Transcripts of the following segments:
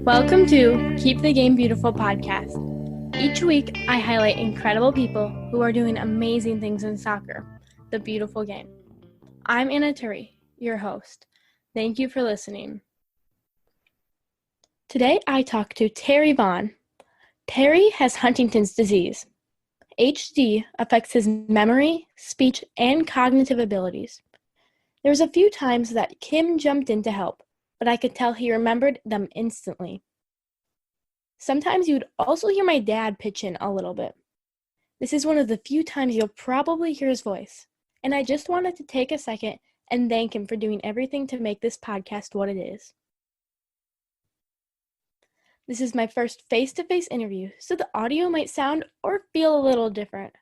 Welcome to Keep the Game Beautiful podcast. Each week, I highlight incredible people who are doing amazing things in soccer, the beautiful game. I'm Anna Terry, your host. Thank you for listening. Today, I talk to Terry Vaughn. Terry has Huntington's disease. HD affects his memory, speech, and cognitive abilities. There was a few times that Kim jumped in to help, but I could tell he remembered them instantly. Sometimes you would also hear my dad pitch in a little bit. This is one of the few times you'll probably hear his voice, and I just wanted to take a second and thank him for doing everything to make this podcast what it is. This is my first face-to-face interview, so the audio might sound or feel a little different.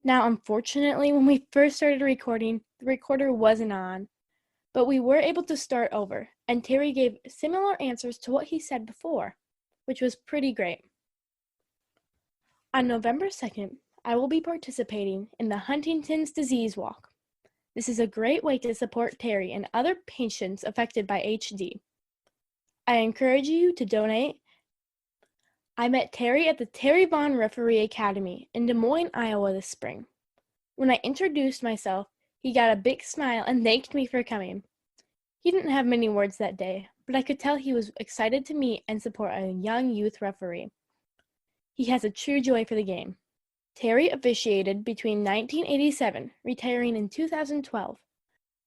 Now, unfortunately, when we first started recording, the recorder wasn't on, but we were able to start over, and Terry gave similar answers to what he said before, which was pretty great. On November 2nd, I will be participating in the Huntington's Disease Walk. This is a great way to support Terry and other patients affected by HD. I encourage you to donate. I met Terry at the Terry Vaughn Referee Academy in Des Moines, Iowa this spring. When I introduced myself, he got a big smile and thanked me for coming. He didn't have many words that day, but I could tell he was excited to meet and support a young youth referee. He has a true joy for the game. Terry officiated between 1987, retiring in 2012.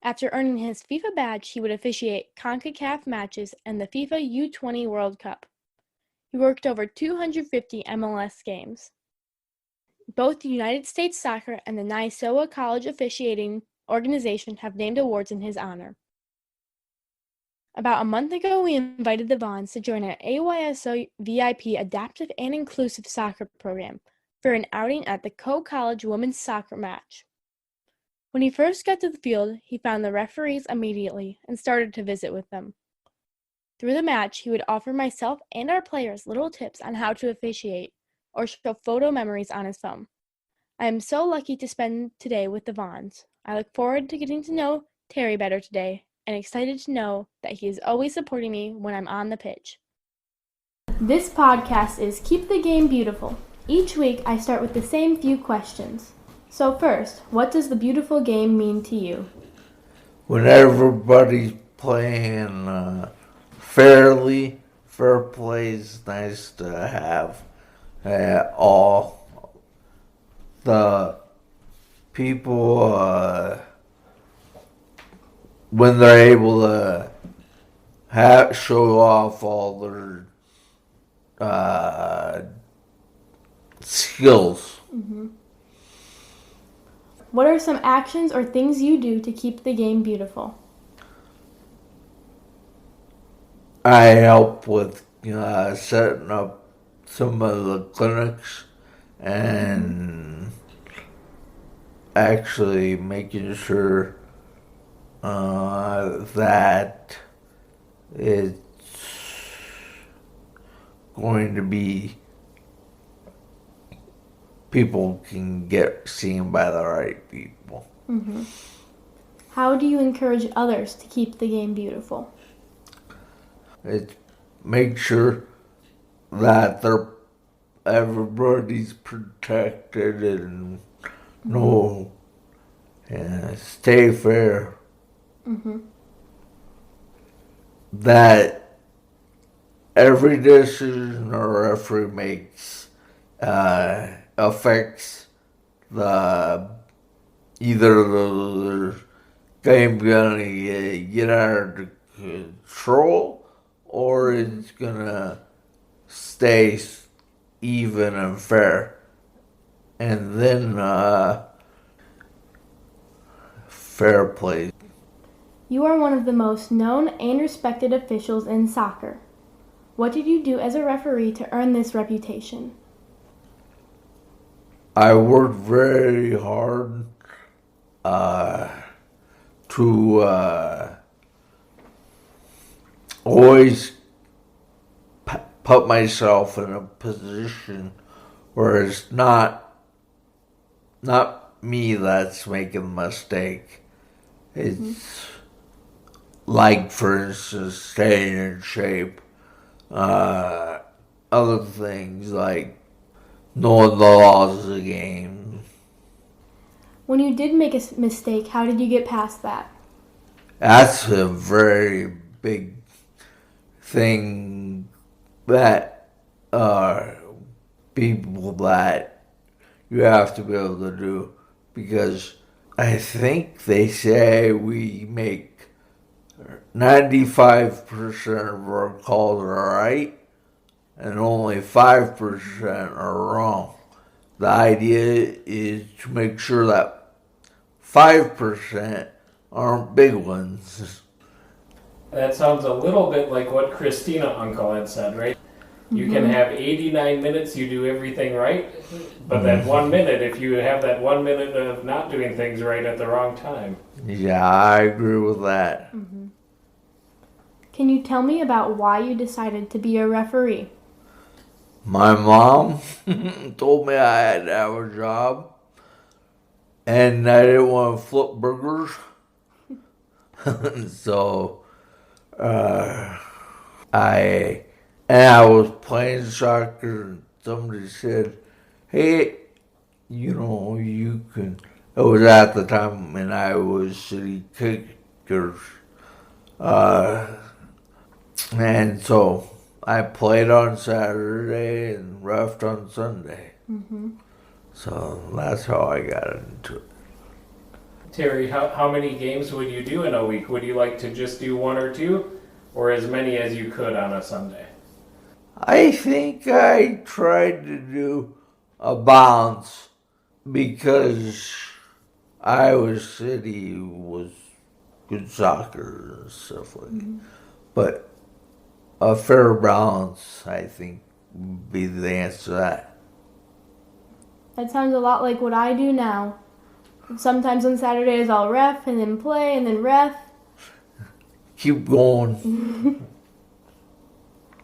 After earning his FIFA badge, he would officiate CONCACAF matches and the FIFA U20 World Cup. He worked over 250 MLS games. Both the United States Soccer and the AYSO College Officiating Organization have named awards in his honor. About a month ago, we invited the Vaughns to join our AYSO VIP Adaptive and Inclusive Soccer program for an outing at the Co-College Women's Soccer match. When he first got to the field, he found the referees immediately and started to visit with them. Through the match, he would offer myself and our players little tips on how to officiate or show photo memories on his phone. I am so lucky to spend today with the Vaughns. I look forward to getting to know Terry better today and excited to know that he is always supporting me when I'm on the pitch. This podcast is Keep the Game Beautiful. Each week, I start with the same few questions. So first, what does the beautiful game mean to you? When everybody's playing fairly, fair play is nice to have. All the people, when they're able to show off all their skills. Mm-hmm. What are some actions or things you do to keep the game beautiful? I help with setting up some of the clinics and actually making sure that it's going to be people can get seen by the right people. Mm-hmm. How do you encourage others to keep the game beautiful? It's make sure that everybody's protected and stay fair. Mm-hmm. That every decision a referee makes affects either the game gonna get out of control or it's gonna stay even and fair, and then fair play. You are one of the most known and respected officials in soccer. What did you do as a referee to earn this reputation? I worked very hard to always put myself in a position where it's not me that's making the mistake. It's like, for instance, staying in shape. uh, other things like knowing the laws of the game. When you did make a mistake, how did you get past that? That's a very big thing that people that you have to be able to do, because I think they say we make 95% of our calls are right and only 5% are wrong. The idea is to make sure that 5% aren't big ones. That sounds a little bit like what Christina Uncle had said, right? You can have 89 minutes, you do everything right, but that 1 minute, if you have that 1 minute of not doing things right at the wrong time. Yeah, I agree with that. Can you tell me about why you decided to be a referee? My mom told me I had to have a job, and I didn't want to flip burgers. So I was playing soccer, and somebody said, "Hey, you can." It was at the time when I was city kickers, and so I played on Saturday and refed on Sunday. So that's how I got into it. Terry, how many games would you do in a week? Would you like to just do one or two, or as many as you could on a Sunday? I think I tried to do a balance because Iowa City was good soccer and stuff like that. But a fair balance, I think, would be the answer to that. That sounds a lot like what I do now. Sometimes on Saturdays I'll ref and then play and then ref. Keep going.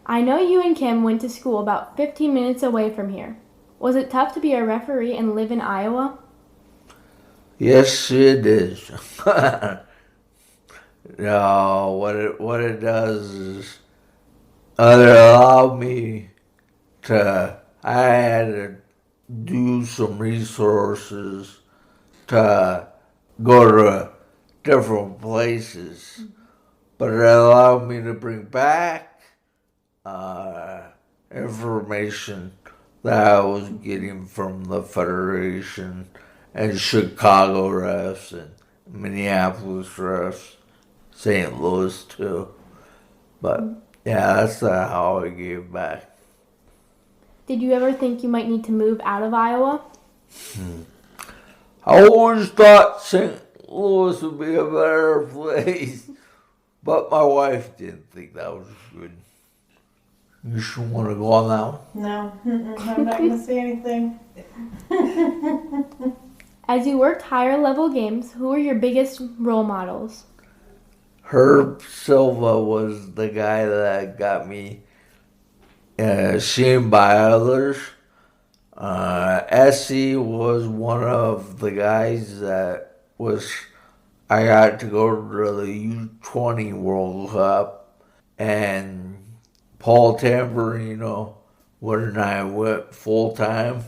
I know you and Kim went to school about 15 minutes away from here. Was it tough to be a referee and live in Iowa? Yes, it is. No, what it does is it allowed me to. I had to do some resources to go to different places, but it allowed me to bring back information that I was getting from the Federation and Chicago refs and Minneapolis refs, St. Louis too. But yeah, that's how I gave back. Did you ever think you might need to move out of Iowa? I always thought St. Louis would be a better place, but my wife didn't think that was good. You should want to go on that one. No, I'm not going to say anything. As you worked higher level games, who were your biggest role models? Herb Silva was the guy that got me seen by others. Essie was one of the guys that I got to go to the U20 World Cup, and Paul Tamburino, when I went full time,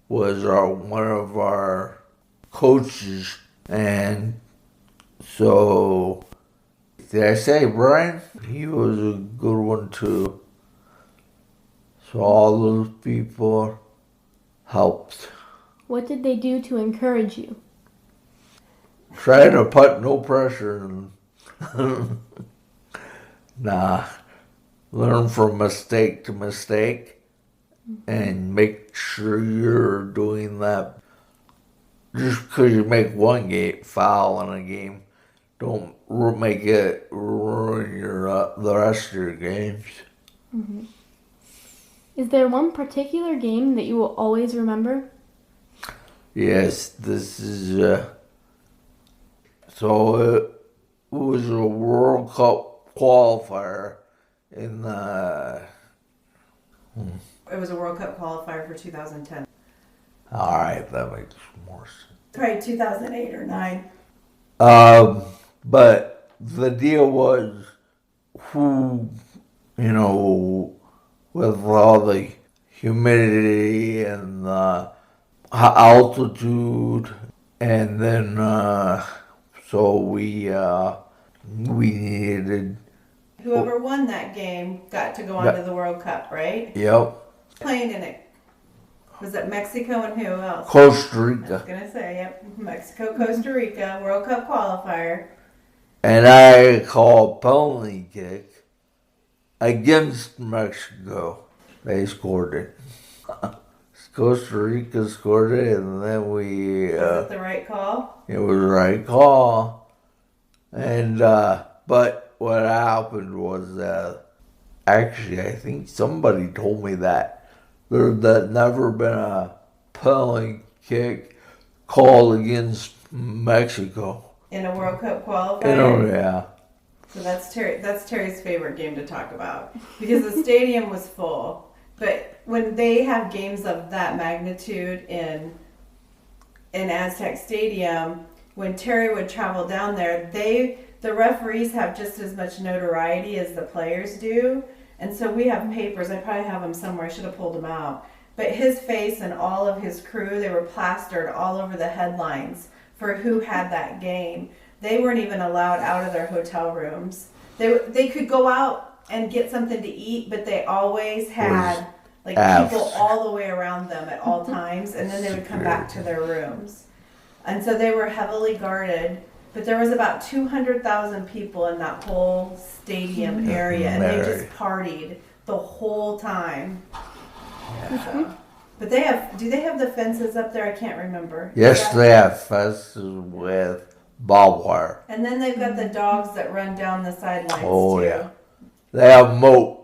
was one of our coaches, and so did I say Brian? He was a good one too. So all those people helped. What did they do to encourage you? Try to put no pressure and nah. Learn from mistake to mistake and make sure you're doing that. Just because you make one foul in a game, don't make it ruin the rest of your games. Mm-hmm. Is there one particular game that you will always remember? Yes, this is so it was a World Cup qualifier in the. It was a World Cup qualifier for 2010. All right, that makes more sense. Probably 2008 or 9. But the deal was who you know, with all the humidity and the altitude, and then so we needed. Whoever won that game got to go on to the World Cup, right? Yep. Playing in it. Was it Mexico and who else? Costa I was Rica. gonna say, yep, Mexico, Costa Rica, World Cup qualifier. And I called a penalty kick against Mexico. They scored it. Costa Rica scored it, and then we. Was it the right call? It was the right call. And, but what happened was, actually, I think somebody told me that there'd never been a penalty kick called against Mexico. In a World Cup qualifier? Yeah. So that's Terry's favorite game to talk about because the stadium was full. But when they have games of that magnitude in Aztec Stadium, when Terry would travel down there, the referees have just as much notoriety as the players do. And so we have papers. I probably have them somewhere. I should have pulled them out. But his face and all of his crew, they were plastered all over the headlines for who had that game. They weren't even allowed out of their hotel rooms. They could go out and get something to eat, but they always had like people all the way around them at all times, and then they would come back to their rooms. And so they were heavily guarded, but there was about 200,000 people in that whole stadium area, and they just partied the whole time. Yeah. So, but do they have the fences up there? I can't remember. Yes, they have fences with barbed wire. And then they've got the dogs that run down the sidelines too. Yeah. They have moat.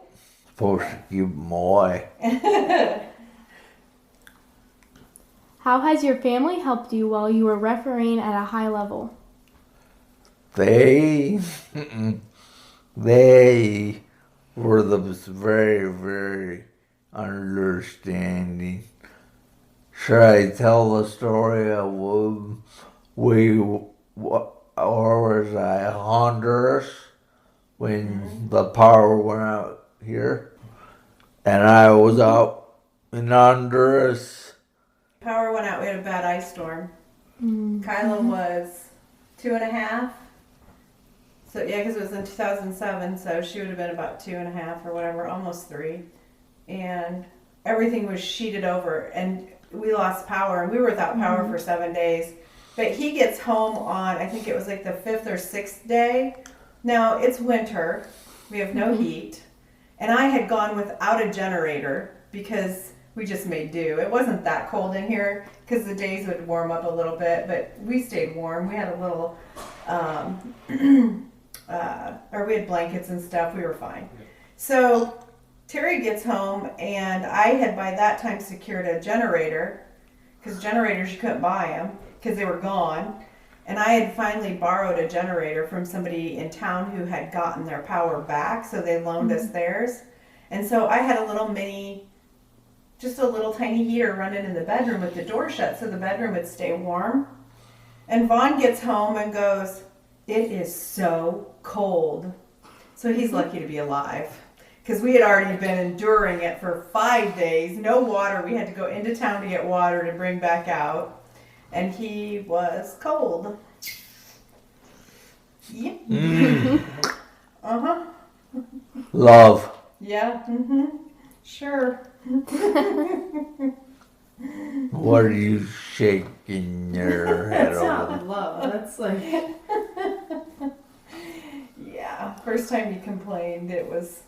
Supposed to keep them away. How has your family helped you while you were refereeing at a high level? They were the very, very understanding. Should I tell the story of or was I Honduras when the power went out here, and I was out in Honduras. Power went out. We had a bad ice storm. Kyla was 2.5. So yeah, because it was in 2007, so she would have been about 2.5 or whatever, almost 3. And everything was sheeted over, and we lost power, and we were without power for 7 days. But he gets home on, I think it was like the 5th or 6th day. Now, it's winter. We have no heat. And I had gone without a generator because we just made do. It wasn't that cold in here because the days would warm up a little bit, but we stayed warm. We had a little, or we had blankets and stuff. We were fine. So Terry gets home, and I had by that time secured a generator because generators, you couldn't buy them because they were gone. And I had finally borrowed a generator from somebody in town who had gotten their power back, so they loaned us theirs. And so I had a little just a little tiny heater running in the bedroom with the door shut so the bedroom would stay warm. And Vaughn gets home and goes, "It is so cold." So he's lucky to be alive because we had already been enduring it for 5 days. No water. We had to go into town to get water to bring back out. And he was cold. Yep. Uh-huh. Love. Yeah. Sure. What are you shaking your head That's over? not love. That's like... Yeah. First time he complained, it was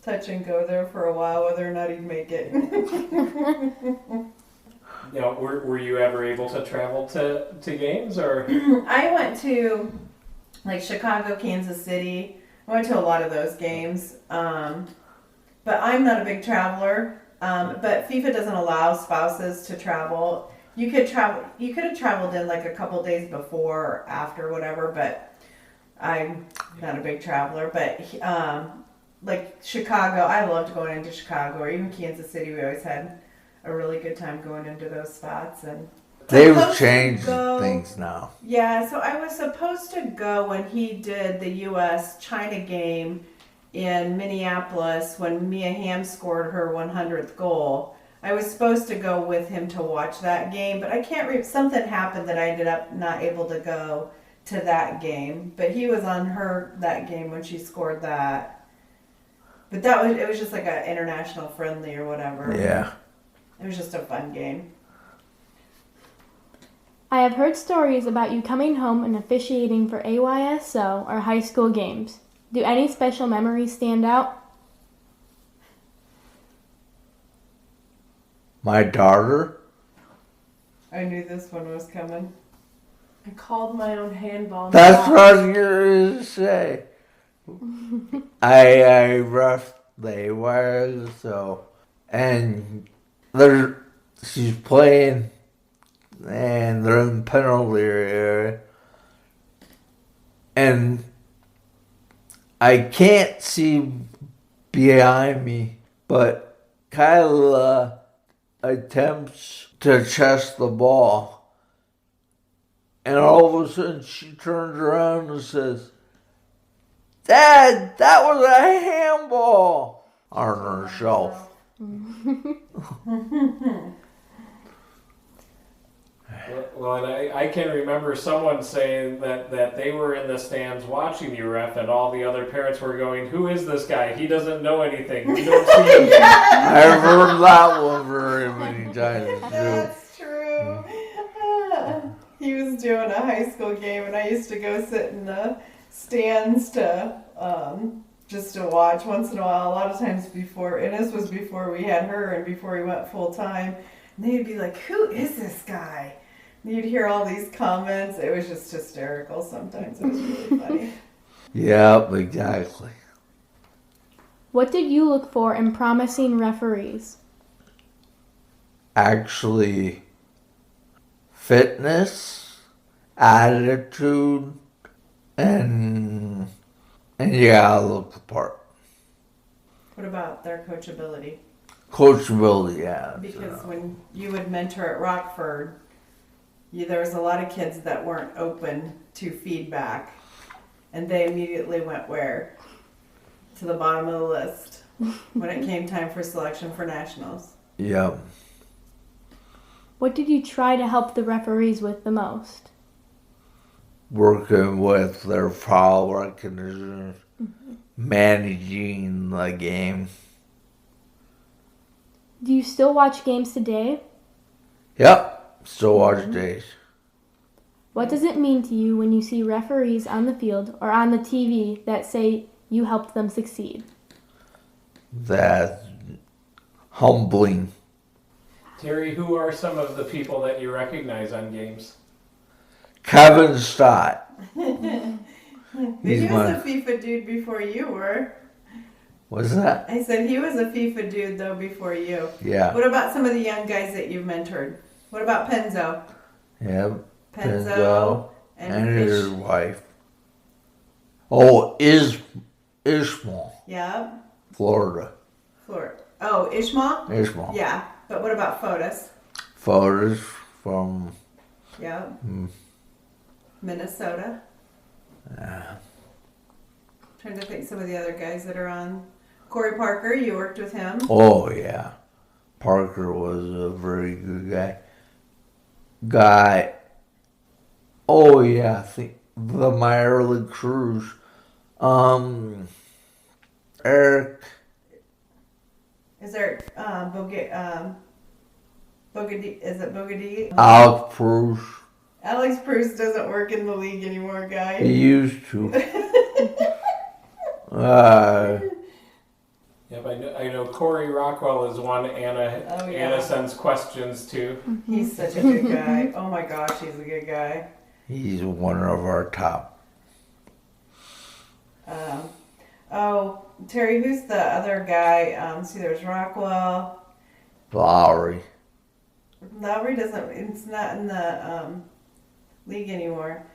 touch and go there for a while whether or not he'd make it. You know, were you ever able to travel to games or? I went to like Chicago, Kansas City. I went to a lot of those games. But I'm not a big traveler. But FIFA doesn't allow spouses to travel. You could have traveled in like a couple days before or after, whatever, but I'm not a big traveler. But like Chicago, I loved going into Chicago, or even Kansas City. We always had a really good time going into those spots. And They've changed things now. Yeah, so I was supposed to go when he did the U.S.-China game in Minneapolis when Mia Hamm scored her 100th goal. I was supposed to go with him to watch that game, but I can't something happened that I ended up not able to go to that game. But he was on that game when she scored that. But it was just like an international friendly or whatever. Yeah. It was just a fun game. I have heard stories about you coming home and officiating for AYSO or high school games. Do any special memories stand out? My daughter? I knew this one was coming. I called my own handball. That's what I was going to say. I ref the AYSO, and she's playing, and they're in the penalty area, and I can't see behind me, but Kyla attempts to chest the ball, and all of a sudden she turns around and says, "Dad, that was a handball!" on herself. Well, and I can remember someone saying that they were in the stands watching you ref, and all the other parents were going, "Who is this guy? He doesn't know anything. We don't see him." I've heard that one very many times too. That's true. He was doing a high school game, and I used to go sit in the stands to just to watch once in a while. A lot of times before, and this was before we had her and before we went full time. And they'd be like, "Who is this guy?" And you'd hear all these comments. It was just hysterical. Sometimes it was really funny. Yep, exactly. What did you look for in promising referees? Actually, fitness, attitude, and you gotta look the part. What about their coachability? Coachability, yeah. Because when you would mentor at Rockford, there was a lot of kids that weren't open to feedback, and they immediately went where? To the bottom of the list when it came time for selection for nationals. Yep. What did you try to help the referees with the most? Working with their foul recognition, managing the game. Do you still watch games today? Yep, still watch days. What does it mean to you when you see referees on the field or on the TV that say you helped them succeed? That's humbling. Terry, who are some of the people that you recognize on games? Kevin Stott. He was a FIFA dude before you were. What's that? I said he was a FIFA dude though before you. Yeah. What about some of the young guys that you've mentored? What about Penzo? Yep. Penzo and his wife. Oh, Ishmael. Yeah. Florida. Oh, Ishmael? Ishmael. Yeah. But what about Fotis? Fotis from... Yeah. Minnesota. Yeah. Trying to think some of the other guys that are on. Corey Parker, you worked with him. Oh, yeah. Parker was a very good guy. Oh, yeah, I think my early crews. Eric. Is there Bogadi? Is it Bogadi? Alex Bruce. Alex Bruce doesn't work in the league anymore, guy. He used to. Yep, I know Corey Rockwell is one. Anna sends questions to. He's such a good guy. Oh my gosh, he's a good guy. He's one of our top. Terry, who's the other guy? See, there's Rockwell. Lowry. Lowry doesn't. It's not in the league anymore.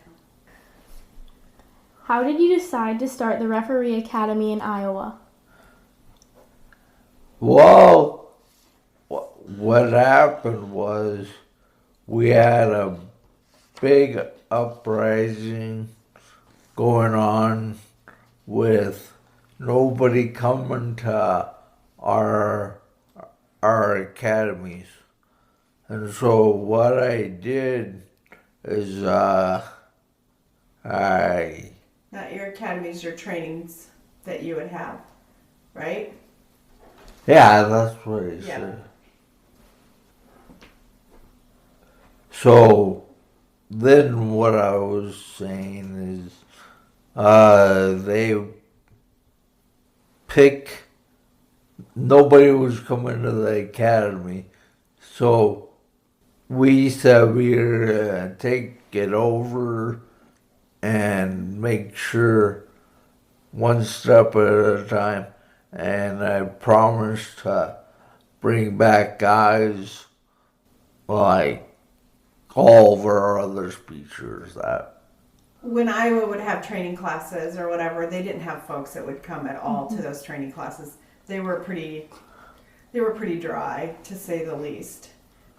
How did you decide to start the referee academy in Iowa? Well, what happened was we had a big uprising going on with nobody coming to our academies. And so what I did is I Not your academies, your trainings that you would have, right? yeah, that's what I Yeah. said. So then what I was saying is they pick nobody was coming to the academy. So we said we were gonna take it over and make sure one step at a time. And I promised to bring back guys like all of our other speakers that When Iowa would have training classes or whatever, they didn't have folks that would come at all to those training classes. They were pretty dry, to say the least.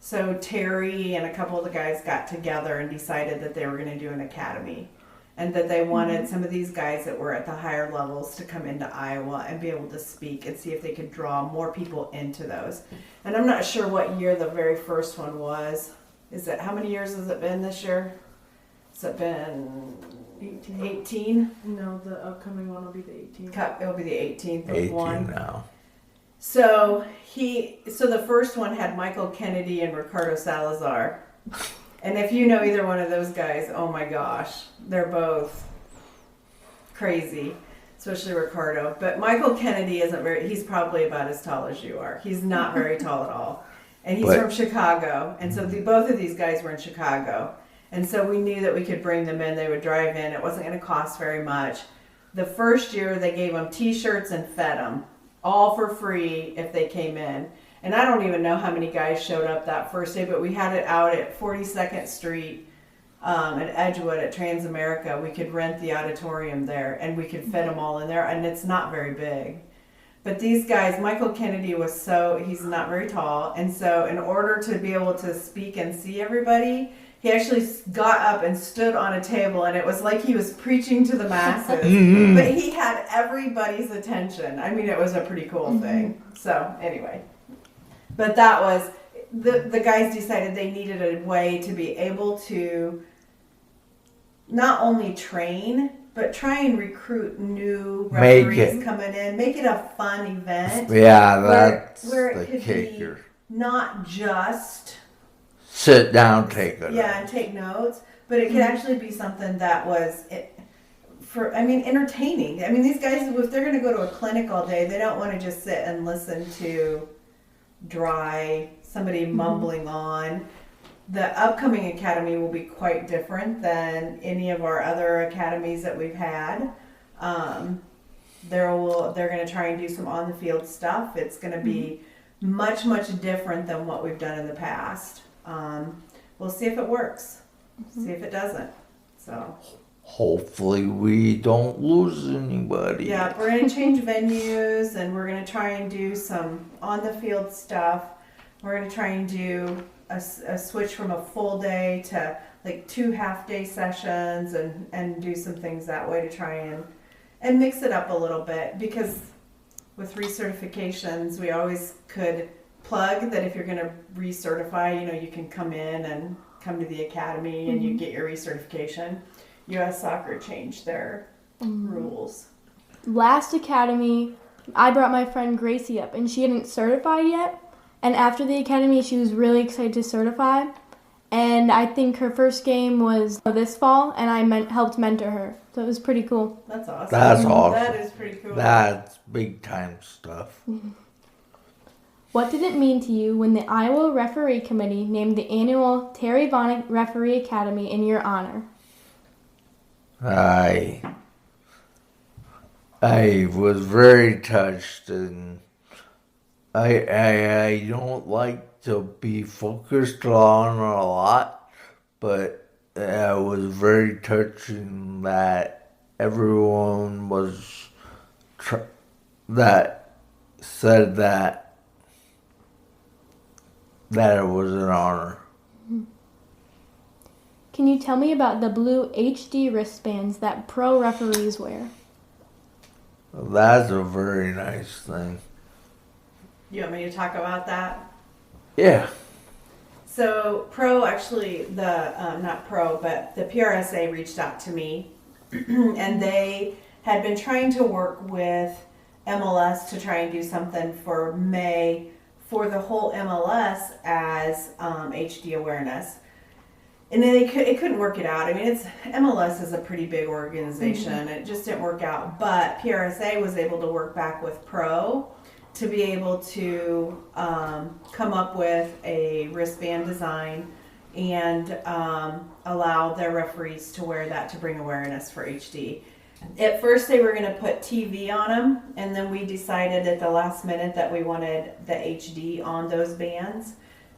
So Terry and a couple of the guys got together and decided that they were going to do an academy, and that they wanted some of these guys that were at the higher levels to come into Iowa and be able to speak and see if they could draw more people into those. And I'm not sure what year the very first one was. How many years has it been this year? Has it been 18? No, the upcoming one will be the 18th. It'll be the 18th of 18 one. now. So the first one had Michael Kennedy and Ricardo Salazar. And if you know either one of those guys, oh my gosh, they're both crazy, especially Ricardo. But Michael Kennedy he's probably about as tall as you are. He's not very tall at all. And he's from Chicago. And so both of these guys were in Chicago. And so we knew that we could bring them in. They would drive in. It wasn't going to cost very much. The first year they gave them t-shirts and fed them, all for free if they came in. And I don't even know how many guys showed up that first day, but we had it out at 42nd Street at Edgewood at Transamerica. We could rent the auditorium there, and we could fit them all in there, and it's not very big. But these guys, Michael Kennedy he's not very tall, and so in order to be able to speak and see everybody, he actually got up and stood on a table, and it was like he was preaching to the masses. But he had everybody's attention. I mean, it was a pretty cool thing. So anyway, but that was the guys decided they needed a way to be able to not only train, but try and recruit new referees coming in, make it a fun event. Yeah, that's where it the could kicker. be not just Sit down, take it. and take notes, but it could actually be something that was entertaining. I mean, these guys, if they're going to go to a clinic all day, they don't want to just sit and listen to somebody mumbling on. The upcoming academy will be quite different than any of our other academies that we've had. They're going to try and do some on the field stuff. It's going to be much, much different than what we've done in the past. We'll see if it works. See if it doesn't. So Hopefully we don't lose anybody. yeah, we're going to change venues, and we're going to try and do some on the field stuff. We're going to try and do a switch from a full day to like 2 half-day sessions, and do some things that way to try and mix it up a little bit, because with recertifications we always could plug that if you're going to recertify, you can come in and come to the academy and you get your recertification. U.S. Soccer changed their rules. Last academy, I brought my friend Gracie up, and she hadn't certified yet. And after the academy, she was really excited to certify. And I think her first game was this fall, and I helped mentor her. So it was pretty cool. That's awesome. That's awesome. That is pretty cool. That's big time stuff. What did it mean to you when the Iowa Referee Committee named the annual Terry Vaughn Referee Academy in your honor? I was very touched, and I don't like to be focused on a lot, but it was very touching that everyone was that said that it was an honor. Can you tell me about the blue HD wristbands that pro referees wear? That's a very nice thing. You want me to talk about that? Yeah. So Pro actually, not Pro, but the PRSA reached out to me and they had been trying to work with MLS to try and do something for May for the whole MLS as HD awareness. And then it couldn't work it out. I mean, MLS is a pretty big organization. It just didn't work out. But PRSA was able to work back with Pro to be able to come up with a wristband design and allow their referees to wear that to bring awareness for HD. At first they were going to put TV on them, and then we decided at the last minute that we wanted the HD on those bands.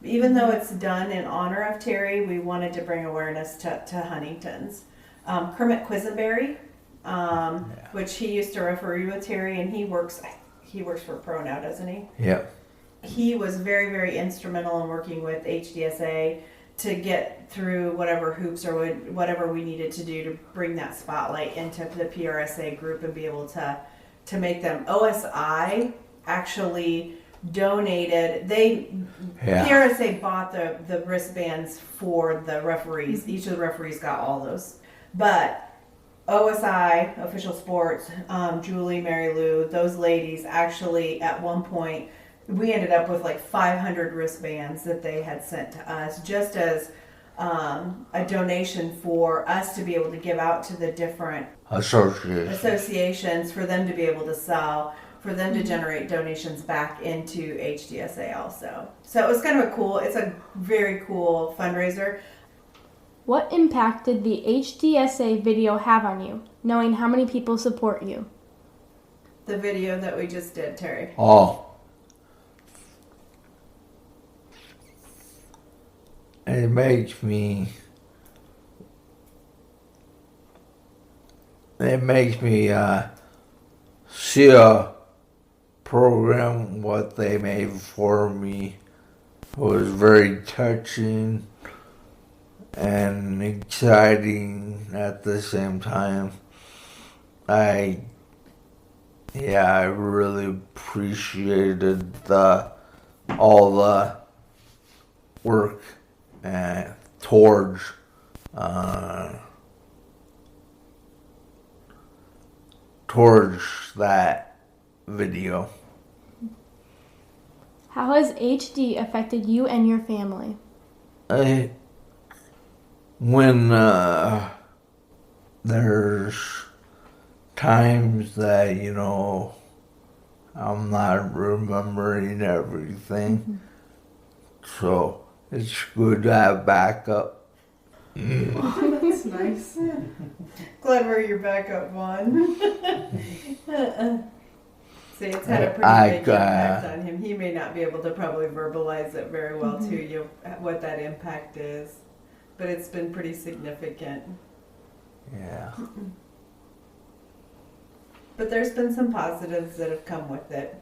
Even though it's done in honor of Terry, we wanted to bring awareness to Huntington's. Kermit Quisenberry, which he used to referee with Terry, and he works for Pro now, doesn't he? Yeah. He was very, very instrumental in working with HDSA to get through whatever hoops or whatever we needed to do to bring that spotlight into the PRSA group and be able to make them. OSI actually donated. PRSA bought the wristbands for the referees. Each of the referees got all those. But OSI, Official Sports, Julie, Mary Lou, those ladies actually at one point, we ended up with like 500 wristbands that they had sent to us just as a donation for us to be able to give out to the different associations for them to be able to sell, for them to generate donations back into HDSA also. So it was kind of it's a very cool fundraiser. What impact did the HDSA video have on you, knowing how many people support you? The video that we just did, Terry. Oh. It makes me see a program what they made for me. It was very touching and exciting at the same time. I really appreciated all the work towards that video. How has HD affected you and your family? When there's times that, I'm not remembering everything. So it's good to have backup. That's nice. Glad we're your backup one. See, it's had a pretty big impact on him. He may not be able to probably verbalize it very well to you, what that impact is. But it's been pretty significant. Yeah. But there's been some positives that have come with it.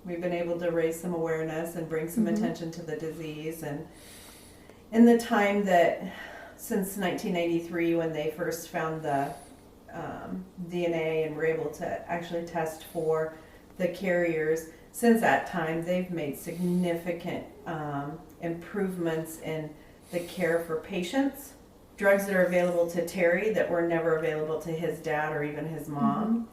We've been able to raise some awareness and bring some attention to the disease. And in the time that, since 1993, when they first found the DNA and were able to actually test for the carriers, since that time they've made significant improvements in the care for patients. Drugs that are available to Terry that were never available to his dad or even his mom.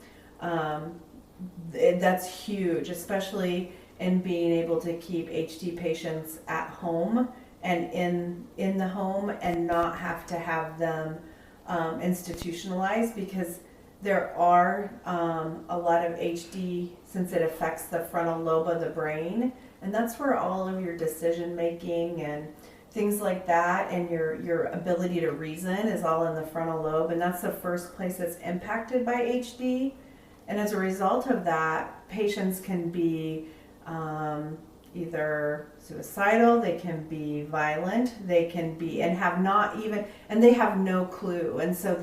That's huge, especially in being able to keep HD patients at home and in the home and not have to have them institutionalized, because there are a lot of HD, since it affects the frontal lobe of the brain, and that's where all of your decision making and things like that and your ability to reason is all in the frontal lobe, and that's the first place that's impacted by HD. And as a result of that, patients can be either suicidal, they can be violent, they can be, and have not even, and they have no clue. And so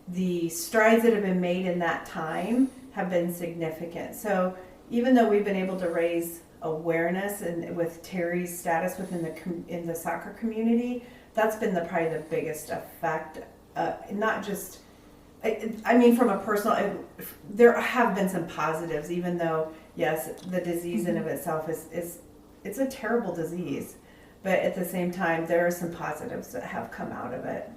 the strides that have been made in that time have been significant. So even though we've been able to raise awareness and with Terry's status in the soccer community, that's been probably the biggest effect, not just I mean, from a personal, there have been some positives, even though, yes, the disease in of itself is it's a terrible disease. But at the same time, there are some positives that have come out of it.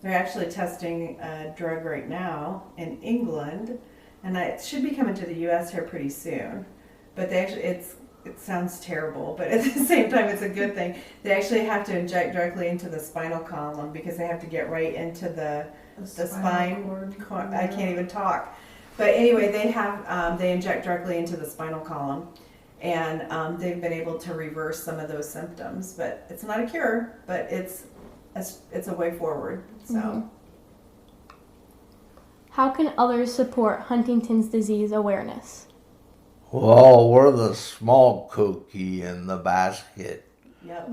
They're actually testing a drug right now in England, and it should be coming to the U.S. here pretty soon. But they actually, it sounds terrible, but at the same time, it's a good thing. They actually have to inject directly into the spinal column because they have to get right into the spine. I can't even talk. But anyway, they inject directly into the spinal column, and they've been able to reverse some of those symptoms. But it's not a cure, but it's a way forward. So, how can others support Huntington's disease awareness? Well, we're the small cookie in the basket. yep.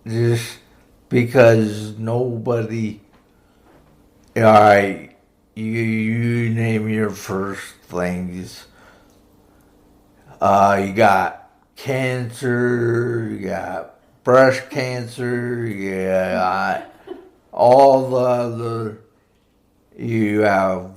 Just because nobody, alright, you name your first things. You got cancer, you got breast cancer, you got all the other, you have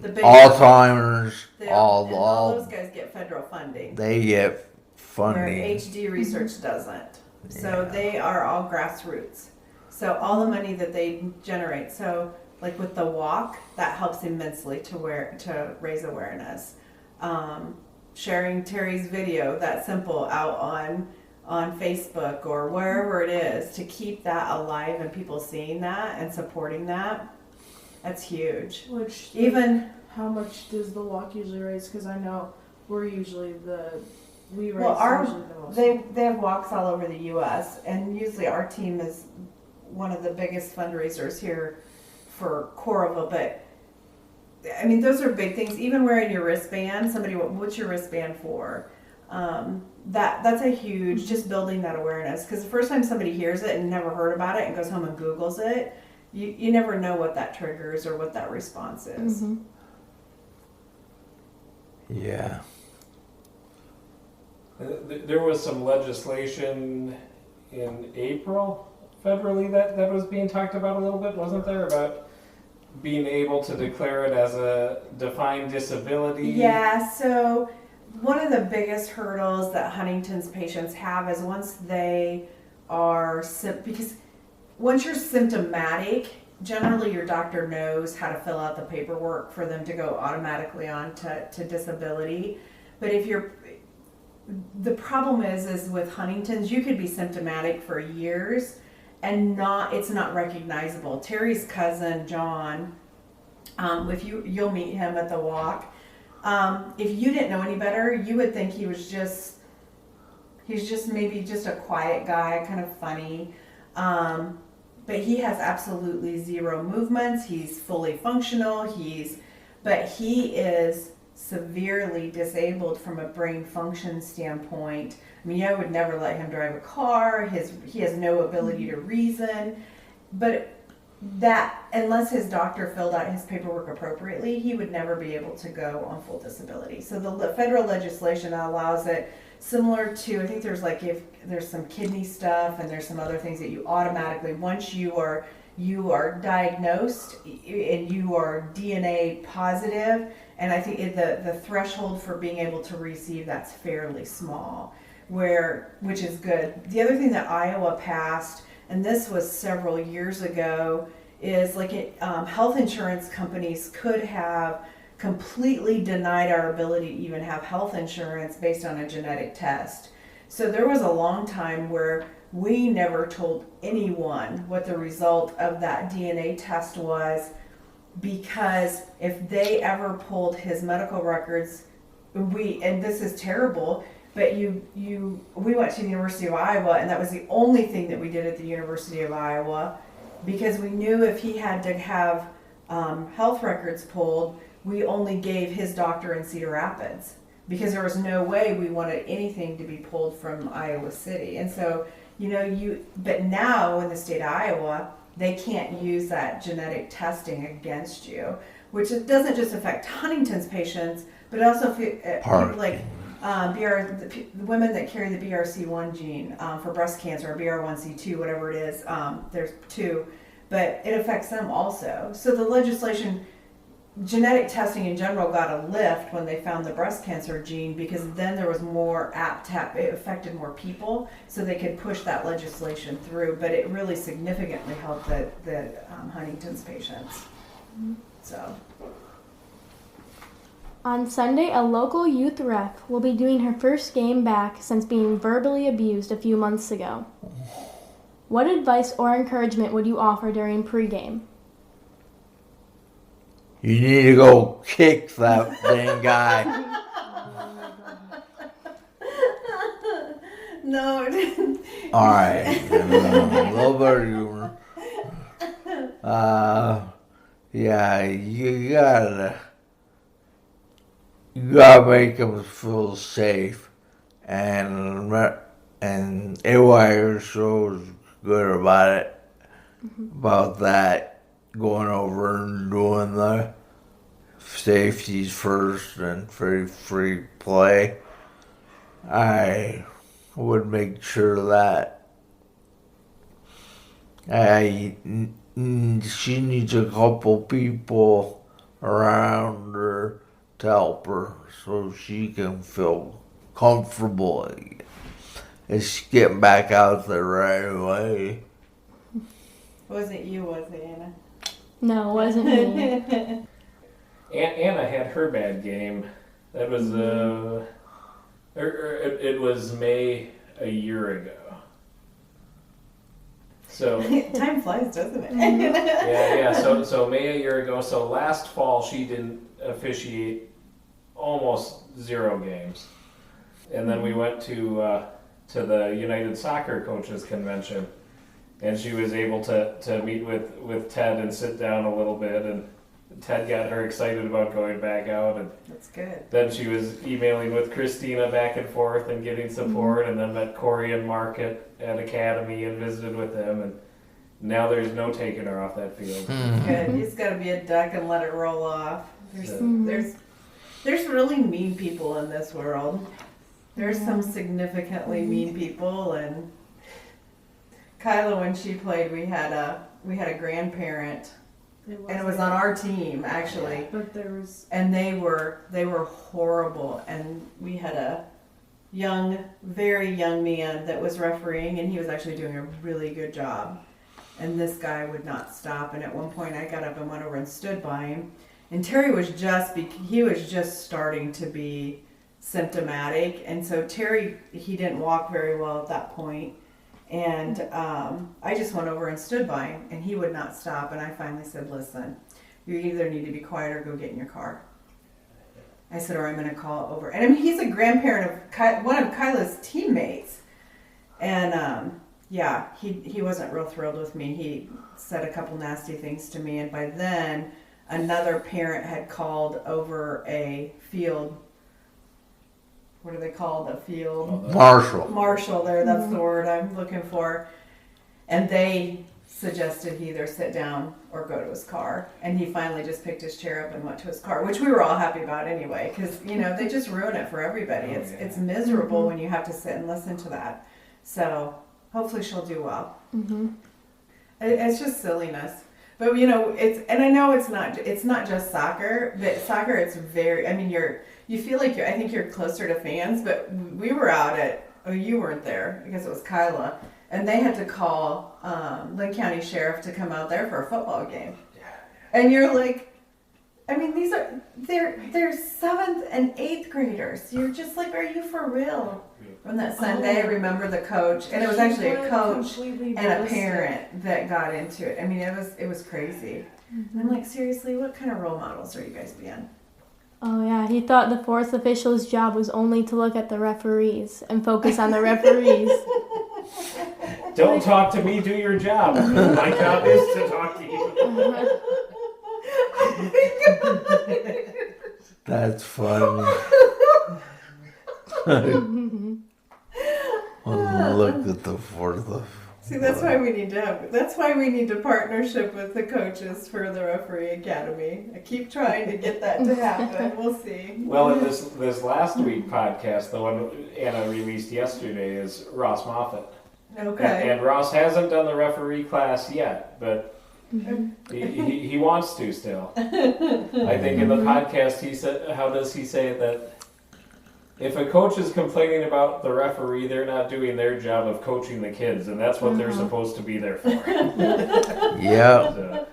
The big Alzheimer's, all those guys get federal funding. they get Where funding. HD research doesn't. So Yeah. they are all grassroots. So all the money that they generate. So like with the walk, that helps immensely to raise awareness. Sharing Terry's video, that simple, out on Facebook or wherever it is, to keep that alive and people seeing that and supporting that. That's huge. Which Even how much does the walk usually raise? Because I know we raise usually the most. they have walks all over the U.S. and usually our team is one of the biggest fundraisers here for Coralville. But I mean, those are big things. Even wearing your wristband. What's your wristband for? That's a huge, just building that awareness. Because the first time somebody hears it and never heard about it and goes home and Googles it, you never know what that triggers or what that response is. Mm-hmm. Yeah. There was some legislation in April federally that was being talked about a little bit, wasn't there? About being able to declare it as a defined disability. Yeah, so one of the biggest hurdles that Huntington's patients have is once they are because once you're symptomatic, generally your doctor knows how to fill out the paperwork for them to go automatically on to disability. But the problem is with Huntington's, you could be symptomatic for years and it's not recognizable. Terry's cousin, John, if you'll meet him at the walk, if you didn't know any better, you would think he's just maybe just a quiet guy, kind of funny. But he has absolutely zero movements. He's fully functional. But he is severely disabled from a brain function standpoint. I mean, I would never let him drive a car. He has no ability to reason. But that, unless his doctor filled out his paperwork appropriately, he would never be able to go on full disability. So the federal legislation allows it, similar to, I think there's if there's some kidney stuff and there's some other things that you automatically, once you are diagnosed and you are DNA positive, and I think the threshold for being able to receive that's fairly small, which is good. The other thing that Iowa passed, and this was several years ago, is health insurance companies could have completely denied our ability to even have health insurance based on a genetic test. So there was a long time where we never told anyone what the result of that DNA test was, because if they ever pulled his medical records, and this is terrible, but we went to the University of Iowa, and that was the only thing that we did at the University of Iowa, because we knew if he had to have health records pulled, we only gave his doctor in Cedar Rapids, because there was no way we wanted anything to be pulled from Iowa City. And so, but now in the state of Iowa, they can't use that genetic testing against you, which it doesn't just affect Huntington's patients, but also people the women that carry the BRC1 gene for breast cancer, or BR1C2, whatever it is, there's two, but it affects them also. So the legislation, genetic testing in general got a lift when they found the breast cancer gene, because then there was more it affected more people, so they could push that legislation through. But it really significantly helped the Huntington's patients. So. On Sunday, a local youth ref will be doing her first game back since being verbally abused a few months ago. What advice or encouragement would you offer during pregame? You need to go kick that dang guy. No. All right. A little bit of humor. Yeah, you gotta make them feel safe, and AYSO is good about it, about that, going over and doing the safeties first and free play. I would make sure that she needs a couple people around her to help her so she can feel comfortable again. It's getting back out there right away. Wasn't you, was it, Anna? No, it wasn't me. Anna had her bad game. That was it was May a year ago. So Time flies, doesn't it? yeah. So May a year ago. So last fall she didn't officiate almost 0 games, and then we went to the United Soccer Coaches Convention, and she was able to meet with Ted and sit down a little bit, and Ted got her excited about going back out, and That's good. then she was emailing with Christina back and forth and getting support, and then met Corey and Mark at Academy and visited with them, and now there's no taking her off that field. Good. You just got to be a duck and let it roll off. There's really mean people in this world. There's some significantly mean people, and Kyla, when she played, we had a grandparent, and it was on our team actually. But there was, and they were horrible, and we had a very young man that was refereeing, and he was actually doing a really good job, and this guy would not stop. And at one point I got up and went over and stood by him, and Terry was just starting to be symptomatic, and so Terry, he didn't walk very well at that point. And I just went over and stood by him, and he would not stop. And I finally said, listen, you either need to be quiet or go get in your car. I said, or I'm going to call over. And I mean, he's a grandparent of one of Kyla's teammates. And yeah, he wasn't real thrilled with me. He said a couple nasty things to me. And by then, another parent had called over a field. What are they called? A field? Marshall there, that's the word I'm looking for. And they suggested he either sit down or go to his car. And he finally just picked his chair up and went to his car, which we were all happy about anyway, because, they just ruin it for everybody. It's miserable when you have to sit and listen to that. So hopefully she'll do well. Mm-hmm. It's just silliness. But, and I know it's not just soccer, but soccer, it's very, you feel like I think you're closer to fans, but we were out you weren't there because it was Kyla, and they had to call Lynn County Sheriff to come out there for a football game. And you're like, they're 7th and 8th graders. You're just like, are you for real? On that Sunday, I remember the coach, and it was actually a coach and a parent that got into it. It was crazy. And I'm like, seriously, what kind of role models are you guys being? Oh yeah, he thought the 4th official's job was only to look at the referees and focus on the referees. Don't talk to me, do your job. My job is to talk to you. That's funny. Look at the 4th See, that's why we need to partnership with the coaches for the referee academy. I keep trying to get that to happen. We'll see. Well, in this last week podcast, the one Anna released yesterday, is Ross Moffat. Okay. And Ross hasn't done the referee class yet, but he wants to still. I think in the podcast he said, how does he say it, that if a coach is complaining about the referee, they're not doing their job of coaching the kids, and that's what they're supposed to be there for. Yeah. So,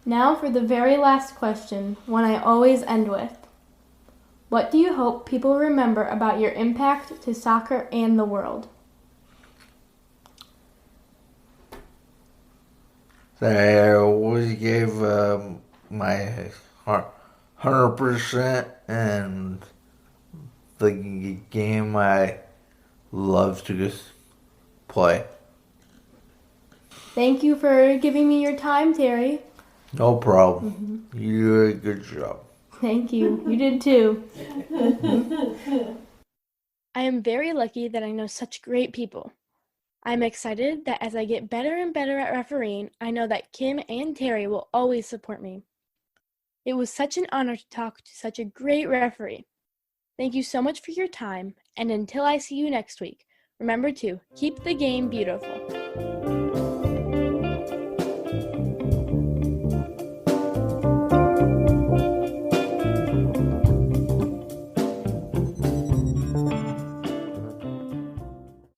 Now for the very last question, one I always end with. What do you hope people remember about your impact to soccer and the world? I always gave my 100% and the game I love to just play. Thank you for giving me your time, Terry. No problem. You did a good job. Thank you. You did too. I am very lucky that I know such great people. I'm excited that as I get better and better at refereeing, I know that Kim and Terry will always support me. It was such an honor to talk to such a great referee. Thank you so much for your time, and until I see you next week, remember to keep the game beautiful.